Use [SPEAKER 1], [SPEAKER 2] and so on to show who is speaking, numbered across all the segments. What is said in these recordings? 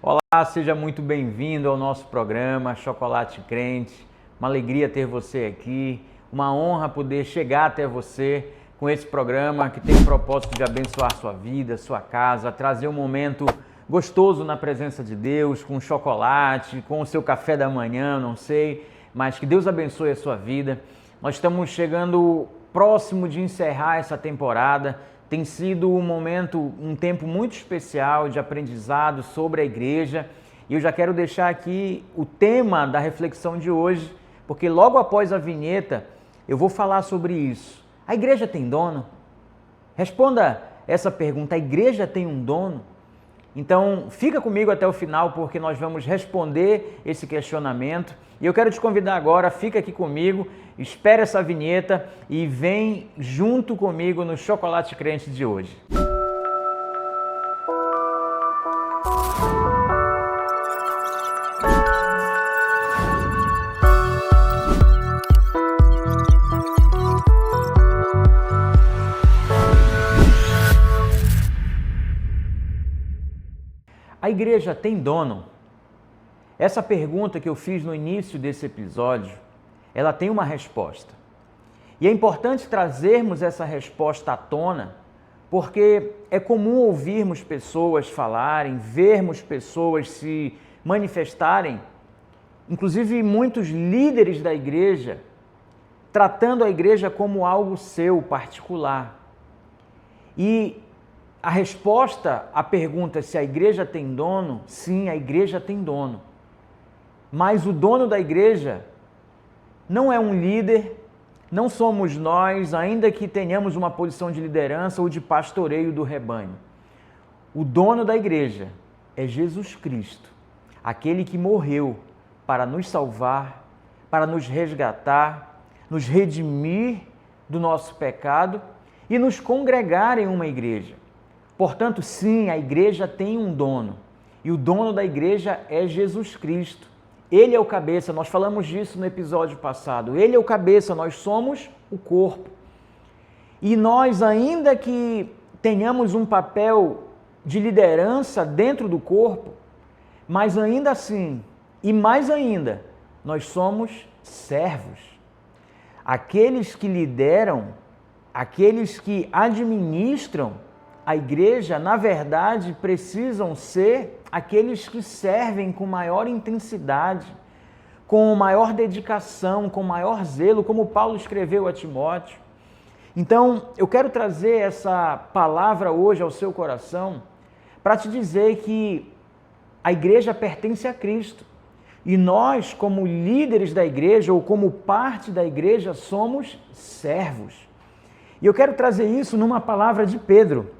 [SPEAKER 1] Olá, seja muito bem-vindo ao nosso programa Chocolate Crente. Uma alegria ter você aqui, uma honra poder chegar até você com esse programa que tem o propósito de abençoar sua vida, sua casa, trazer um momento gostoso na presença de Deus, com chocolate, com o seu café da manhã, não sei, mas que Deus abençoe a sua vida. Nós estamos chegando próximo de encerrar essa temporada. Tem sido um tempo muito especial de aprendizado sobre a igreja. E eu já quero deixar aqui o tema da reflexão de hoje, porque logo após a vinheta eu vou falar sobre isso. A igreja tem dono? Responda essa pergunta: a igreja tem um dono? Então fica comigo até o final, porque nós vamos responder esse questionamento. E eu quero te convidar agora, fica aqui comigo, espere essa vinheta e vem junto comigo no Chocolate Crente de hoje. A igreja tem dono? Essa pergunta que eu fiz no início desse episódio, ela tem uma resposta. E é importante trazermos essa resposta à tona, porque é comum ouvirmos pessoas falarem, vermos pessoas se manifestarem, inclusive muitos líderes da igreja, tratando a igreja como algo seu, particular. E a resposta à pergunta se a igreja tem dono, sim, a igreja tem dono. Mas o dono da igreja não é um líder, não somos nós, ainda que tenhamos uma posição de liderança ou de pastoreio do rebanho. O dono da igreja é Jesus Cristo, aquele que morreu para nos salvar, para nos resgatar, nos redimir do nosso pecado e nos congregar em uma igreja. Portanto, sim, a igreja tem um dono, e o dono da igreja é Jesus Cristo. Ele é o cabeça, nós falamos disso no episódio passado. Ele é o cabeça, nós somos o corpo. E nós, ainda que tenhamos um papel de liderança dentro do corpo, mas ainda assim, e mais ainda, nós somos servos. Aqueles que lideram, aqueles que administram a igreja, na verdade, precisam ser aqueles que servem com maior intensidade, com maior dedicação, com maior zelo, como Paulo escreveu a Timóteo. Então, eu quero trazer essa palavra hoje ao seu coração para te dizer que a igreja pertence a Cristo. E nós, como líderes da igreja ou como parte da igreja, somos servos. E eu quero trazer isso numa palavra de Pedro.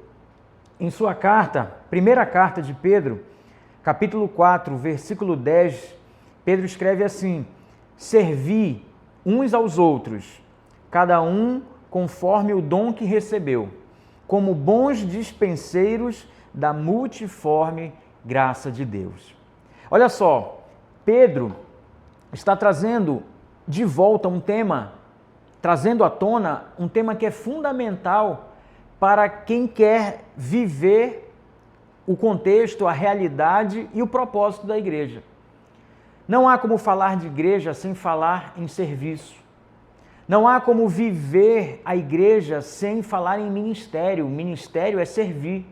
[SPEAKER 1] Em sua carta, primeira carta de Pedro, capítulo 4, versículo 10, Pedro escreve assim: servi uns aos outros, cada um conforme o dom que recebeu, como bons dispenseiros da multiforme graça de Deus. Olha só, Pedro está trazendo de volta um tema, trazendo à tona um tema que é fundamental para quem quer viver o contexto, a realidade e o propósito da igreja. Não há como falar de igreja sem falar em serviço. Não há como viver a igreja sem falar em ministério. O ministério é servir.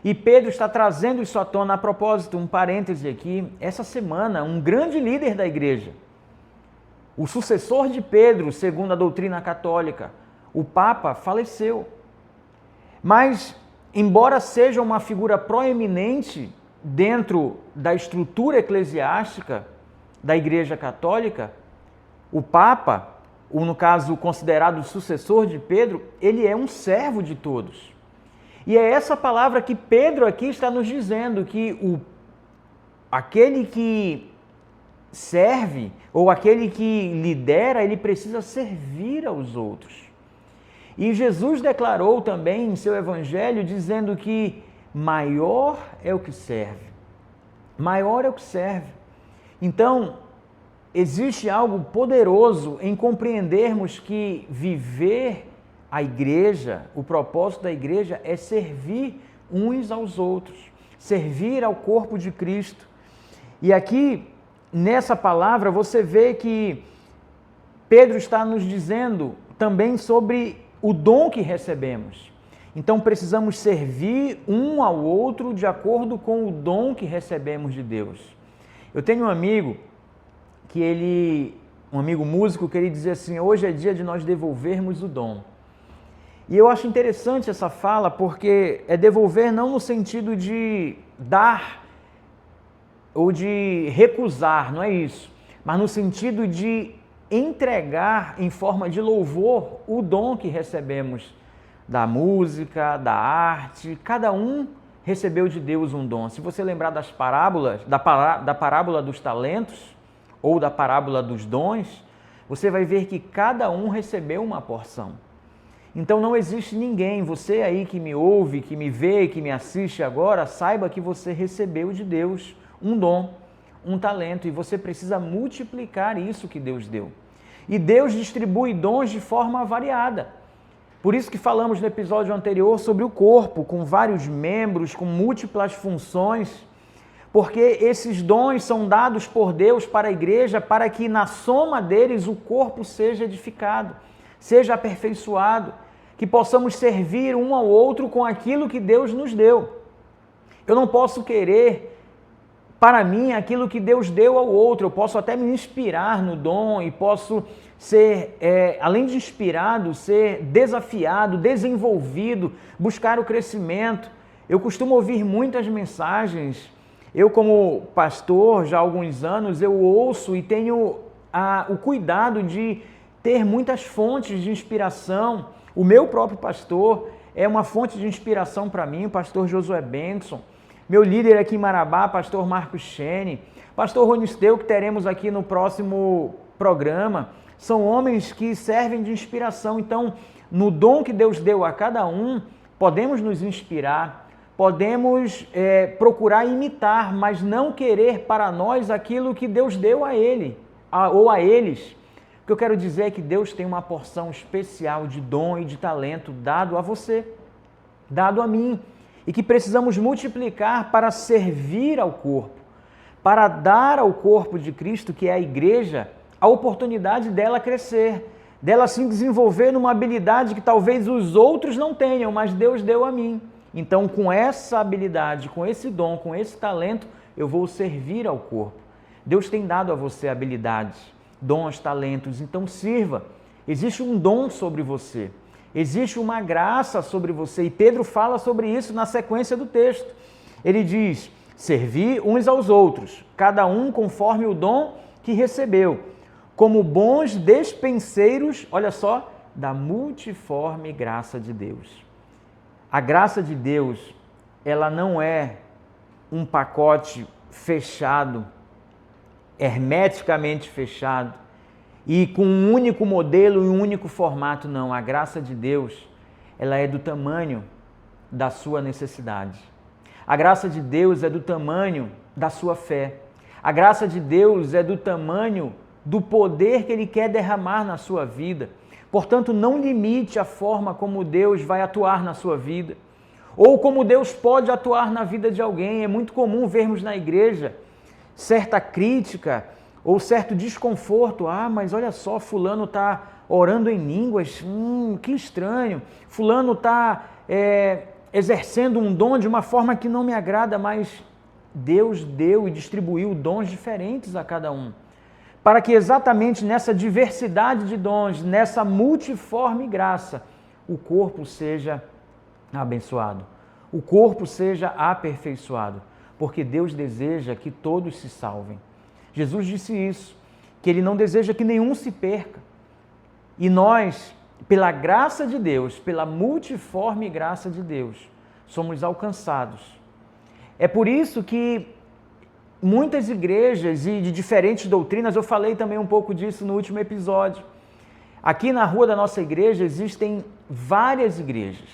[SPEAKER 1] E Pedro está trazendo isso à tona. A propósito, um parêntese aqui, essa semana, um grande líder da igreja, o sucessor de Pedro, segundo a doutrina católica, o Papa, faleceu. Mas, embora seja uma figura proeminente dentro da estrutura eclesiástica da Igreja Católica, o Papa, ou no caso considerado sucessor de Pedro, ele é um servo de todos. E é essa palavra que Pedro aqui está nos dizendo, que aquele que serve, ou aquele que lidera, ele precisa servir aos outros. E Jesus declarou também em seu evangelho, dizendo que maior é o que serve. Maior é o que serve. Então, existe algo poderoso em compreendermos que viver a igreja, o propósito da igreja é servir uns aos outros. servir ao corpo de Cristo. E aqui, nessa palavra, você vê que Pedro está nos dizendo também sobre o dom que recebemos. Então, precisamos servir um ao outro de acordo com o dom que recebemos de Deus. Eu tenho um amigo um amigo músico, que ele dizia assim: hoje é dia de nós devolvermos o dom. E eu acho interessante essa fala, porque é devolver não no sentido de dar ou de recusar, não é isso, mas no sentido de entregar em forma de louvor o dom que recebemos da música, da arte. Cada um recebeu de Deus um dom. Se você lembrar das parábolas, da parábola dos talentos ou da parábola dos dons, você vai ver que cada um recebeu uma porção. Então não existe ninguém, você aí que me ouve, que me vê, que me assiste agora, saiba que você recebeu de Deus um dom, um talento, e você precisa multiplicar isso que Deus deu. E Deus distribui dons de forma variada. Por isso que falamos no episódio anterior sobre o corpo, com vários membros, com múltiplas funções, porque esses dons são dados por Deus para a igreja, para que na soma deles o corpo seja edificado, seja aperfeiçoado, que possamos servir um ao outro com aquilo que Deus nos deu. Eu não posso querer para mim aquilo que Deus deu ao outro. Eu posso até me inspirar no dom e posso ser, além de inspirado, ser desafiado, desenvolvido, buscar o crescimento. Eu costumo ouvir muitas mensagens. Eu, como pastor, já há alguns anos, eu ouço e tenho o cuidado de ter muitas fontes de inspiração. O meu próprio pastor é uma fonte de inspiração para mim, o pastor Josué Benson. Meu líder aqui em Marabá, pastor Marcos Chene, pastor Ronisteu, que teremos aqui no próximo programa, são homens que servem de inspiração. Então, no dom que Deus deu a cada um, podemos nos inspirar, podemos procurar imitar, mas não querer para nós aquilo que Deus deu a ele ou a eles. O que eu quero dizer é que Deus tem uma porção especial de dom e de talento dado a você, dado a mim, e que precisamos multiplicar para servir ao corpo, para dar ao corpo de Cristo, que é a igreja, a oportunidade dela crescer, dela se desenvolver numa habilidade que talvez os outros não tenham, mas Deus deu a mim. Então, com essa habilidade, com esse dom, com esse talento, eu vou servir ao corpo. Deus tem dado a você habilidades, dons, talentos, então sirva. Existe um dom sobre você. Existe uma graça sobre você, e Pedro fala sobre isso na sequência do texto. Ele diz: servir uns aos outros, cada um conforme o dom que recebeu, como bons despenseiros, olha só, da multiforme graça de Deus. A graça de Deus, ela não é um pacote fechado, hermeticamente fechado, e com um único modelo e um único formato, não. A graça de Deus, ela é do tamanho da sua necessidade. A graça de Deus é do tamanho da sua fé. A graça de Deus é do tamanho do poder que Ele quer derramar na sua vida. Portanto, não limite a forma como Deus vai atuar na sua vida, ou como Deus pode atuar na vida de alguém. É muito comum vermos na igreja certa crítica ou certo desconforto. Mas olha só, fulano está orando em línguas, que estranho. Fulano está exercendo um dom de uma forma que não me agrada, mas Deus deu e distribuiu dons diferentes a cada um, para que exatamente nessa diversidade de dons, nessa multiforme graça, o corpo seja abençoado, o corpo seja aperfeiçoado, porque Deus deseja que todos se salvem. Jesus disse isso, que Ele não deseja que nenhum se perca. E nós, pela graça de Deus, pela multiforme graça de Deus, somos alcançados. É por isso que muitas igrejas e de diferentes doutrinas, eu falei também um pouco disso no último episódio. Aqui na rua da nossa igreja existem várias igrejas.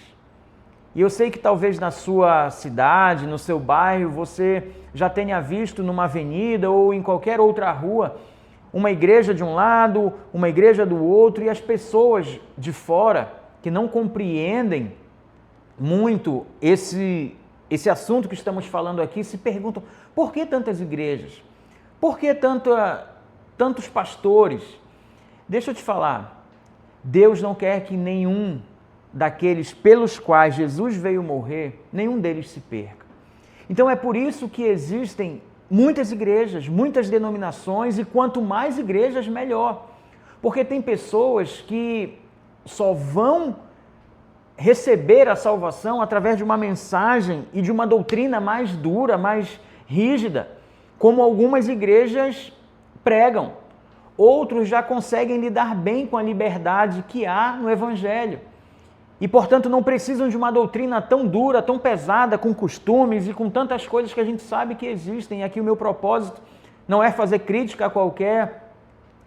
[SPEAKER 1] E eu sei que talvez na sua cidade, no seu bairro, você já tenha visto numa avenida ou em qualquer outra rua uma igreja de um lado, uma igreja do outro, e as pessoas de fora que não compreendem muito esse assunto que estamos falando aqui se perguntam: por que tantas igrejas? Por que tantos pastores? Deixa eu te falar, Deus não quer que nenhum daqueles pelos quais Jesus veio morrer, nenhum deles se perca. Então é por isso que existem muitas igrejas, muitas denominações, e quanto mais igrejas, melhor. Porque tem pessoas que só vão receber a salvação através de uma mensagem e de uma doutrina mais dura, mais rígida, como algumas igrejas pregam. Outros já conseguem lidar bem com a liberdade que há no Evangelho. E, portanto, não precisam de uma doutrina tão dura, tão pesada, com costumes e com tantas coisas que a gente sabe que existem. E aqui o meu propósito não é fazer crítica a qualquer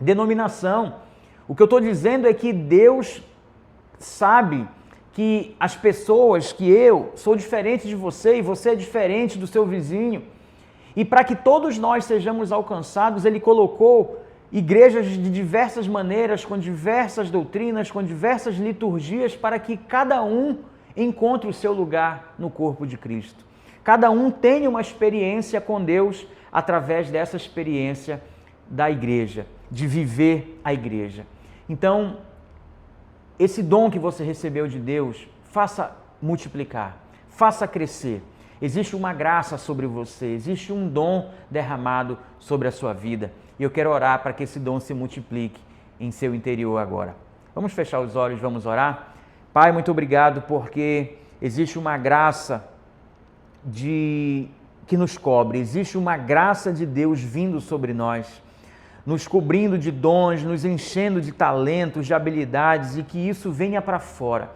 [SPEAKER 1] denominação. O que eu estou dizendo é que Deus sabe que as pessoas, que eu sou diferente de você e você é diferente do seu vizinho. E para que todos nós sejamos alcançados, Ele colocou igrejas de diversas maneiras, com diversas doutrinas, com diversas liturgias, para que cada um encontre o seu lugar no corpo de Cristo. Cada um tenha uma experiência com Deus através dessa experiência da igreja, de viver a igreja. Então, esse dom que você recebeu de Deus, faça multiplicar, faça crescer. Existe uma graça sobre você, existe um dom derramado sobre a sua vida. E eu quero orar para que esse dom se multiplique em seu interior agora. Vamos fechar os olhos, vamos orar? Pai, muito obrigado porque existe uma graça que nos cobre, existe uma graça de Deus vindo sobre nós, nos cobrindo de dons, nos enchendo de talentos, de habilidades, e que isso venha para fora.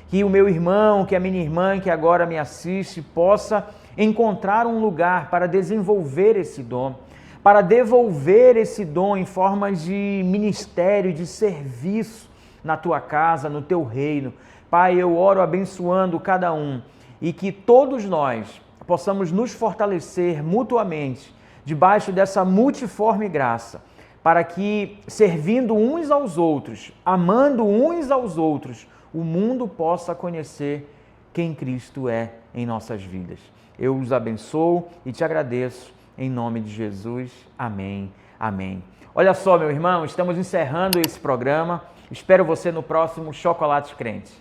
[SPEAKER 1] Que o meu irmão, que a minha irmã que agora me assiste possa encontrar um lugar para desenvolver esse dom, para devolver esse dom em forma de ministério, de serviço na tua casa, no teu reino. Pai, eu oro abençoando cada um e que todos nós possamos nos fortalecer mutuamente debaixo dessa multiforme graça, para que, servindo uns aos outros, amando uns aos outros, o mundo possa conhecer quem Cristo é em nossas vidas. Eu os abençoo e te agradeço em nome de Jesus. Amém. Amém. Olha só, meu irmão, estamos encerrando esse programa. Espero você no próximo Chocolate Crente.